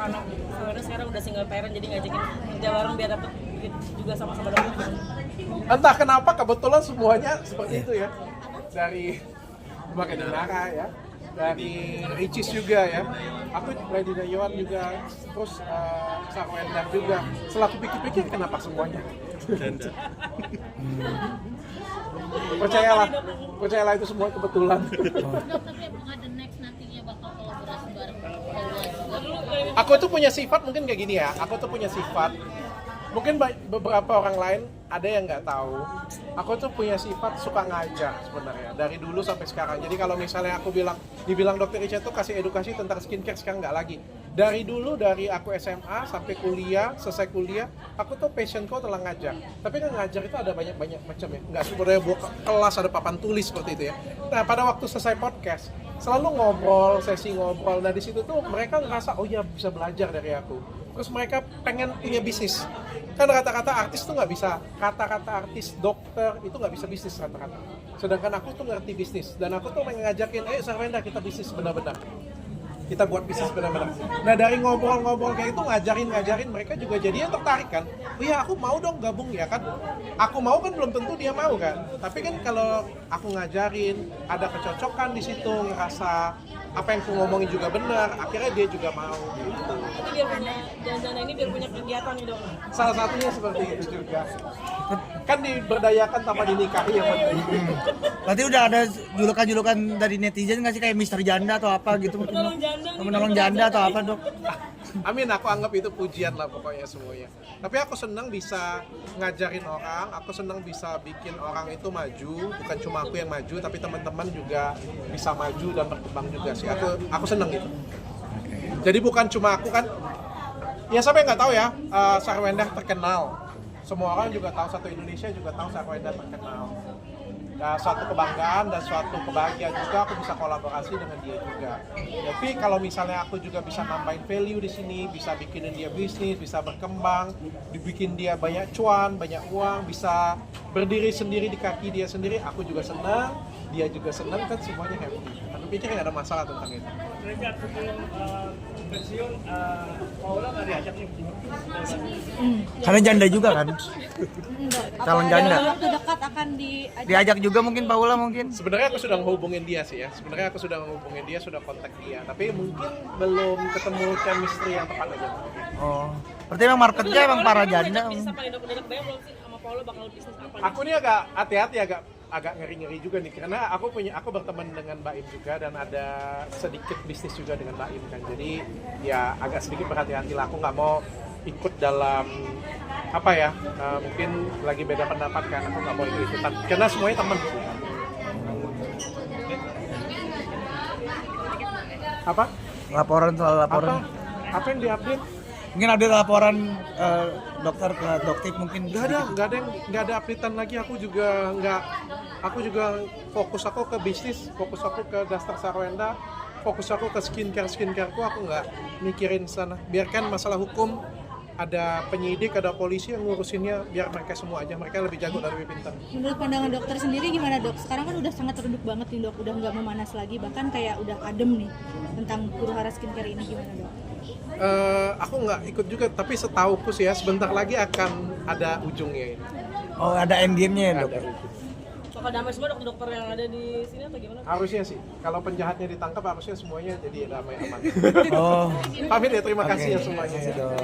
anak soalnya sekarang udah single parent jadi ngajakin kerja bareng biar dapet duit juga sama-sama dokter. Entah kenapa kebetulan semuanya seperti itu ya. Dari Mbak Nara ya, dari Ricis juga ya. Aku Brady Dayawan juga, terus Sarwenda juga. Setelah aku pikir-pikir kenapa semuanya? Percayalah itu semua kebetulan. Tapi emang ada next nantinya bakal kolaborasi bareng Paula. Aku tuh punya sifat mungkin kayak gini ya. Aku tuh punya sifat. Mungkin beberapa orang lain ada yang nggak tahu. Aku tuh punya sifat suka ngajar sebenarnya dari dulu sampai sekarang. Jadi kalau misalnya aku dibilang Dokter Richard tuh kasih edukasi tentang skincare, sekarang nggak lagi. Dari dulu, dari aku SMA sampai kuliah, selesai kuliah, aku tuh passionku telah ngajar. Tapi kan ngajar itu ada banyak macam ya. Nggak sebenarnya buat kelas ada papan tulis seperti itu ya. Nah pada waktu selesai podcast, selalu ngobrol, sesi ngobrol. Nah di situ tuh mereka ngerasa oh ya bisa belajar dari aku. Terus mereka pengen punya bisnis. Kan kata-kata artis tuh nggak bisa, kata-kata artis, dokter itu nggak bisa bisnis kata-kata. Sedangkan aku tuh ngerti bisnis dan aku tuh ngajakin, Sarwenda kita bisnis benar-benar. Kita buat bisnis benar-benar. Nah dari ngobrol-ngobrol kayak itu ngajarin mereka juga jadinya tertarik kan. Oh iya aku mau dong gabung ya kan. Aku mau kan belum tentu dia mau kan. Tapi kan kalau aku ngajarin ada kecocokan di situ, ngerasa apa yang aku ngomongin juga benar, akhirnya dia juga mau gitu. Jadi biar punya jangan-jangan ini biar punya kegiatan nih dok. Salah satunya seperti itu juga. Kan diberdayakan tanpa dinikahi yang penting. Berarti udah ada julukan-julukan dari netizen nggak sih kayak Mister Janda atau apa gitu mungkin? Penolong janda nih. Menolong janda atau apa dok? Amin, aku anggap itu pujian lah pokoknya semuanya. Tapi aku senang bisa ngajarin orang, aku senang bisa bikin orang itu maju, bukan cuma aku yang maju, tapi teman-teman juga bisa maju dan berkembang juga sih. Aku senang gitu. Jadi bukan cuma aku kan, ya siapa yang nggak tahu ya, Sarwenda terkenal. Semua orang juga tahu, satu Indonesia juga tahu Sarwenda terkenal. Nah, suatu kebanggaan dan suatu kebahagiaan juga aku bisa kolaborasi dengan dia juga. Tapi kalau misalnya aku juga bisa nambahin value di sini, bisa bikinin dia bisnis, bisa berkembang, dibikin dia banyak cuan, banyak uang, bisa berdiri sendiri di kaki dia sendiri, aku juga senang, dia juga senang, kan semuanya happy. Aku pikir nggak ada masalah tentang itu. Richard sebelum pensiun, Paula nggak diajak nih? Karena janda juga kan? Calon janda. Dalam waktu dekat akan Diajak juga mungkin Paula mungkin? Sebenarnya aku sudah menghubungin dia sih ya. Sebenarnya aku sudah menghubungin dia, sudah kontak dia. Tapi mungkin belum ketemu chemistry yang tepat aja. Oh, berarti emang marketnya emang para janda. Bisnis apa nih dok? Udah kebayang belum sih sama Paula bakal bisnis apa nih? Aku nih agak hati-hati, agak ngeri-ngeri juga nih karena aku berteman dengan Mbak Im juga dan ada sedikit bisnis juga dengan Mbak Im kan. Jadi ya agak sedikit berhati-hati lah. Aku nggak mau ikut dalam apa ya, mungkin lagi beda pendapat kan, aku nggak mau ikut-ikutan karena semuanya teman. Apa? Laporan soal laporan. Apa yang diupdate? Mungkin ada laporan dokter ke dokter mungkin. Nggak ada updatean lagi. Aku juga fokus aku ke bisnis, fokus aku ke Dasar Sarwenda, fokus aku ke skincareku. Aku nggak mikirin sana. Biarkan masalah hukum ada penyidik, ada polisi yang ngurusinnya, biar mereka semua aja. Mereka lebih jago dan lebih pintar. Menurut pandangan dokter sendiri gimana dok? Sekarang kan udah sangat redup banget nih dok, udah nggak memanas lagi, bahkan kayak udah adem nih tentang huru-hara skincare ini gimana dok? Aku nggak ikut juga, tapi setauku sih ya sebentar lagi akan ada ujungnya ini. Oh, ada end game-nya ya dok? Ada ujung. Bakal damai semua dokter-dokter yang ada di sini atau gimana? Harusnya sih, kalau penjahatnya ditangkap harusnya semuanya jadi damai aman. Oh, Pamit ya, terima kasih ya oke. semuanya. Terima kasih, Ya. Dok.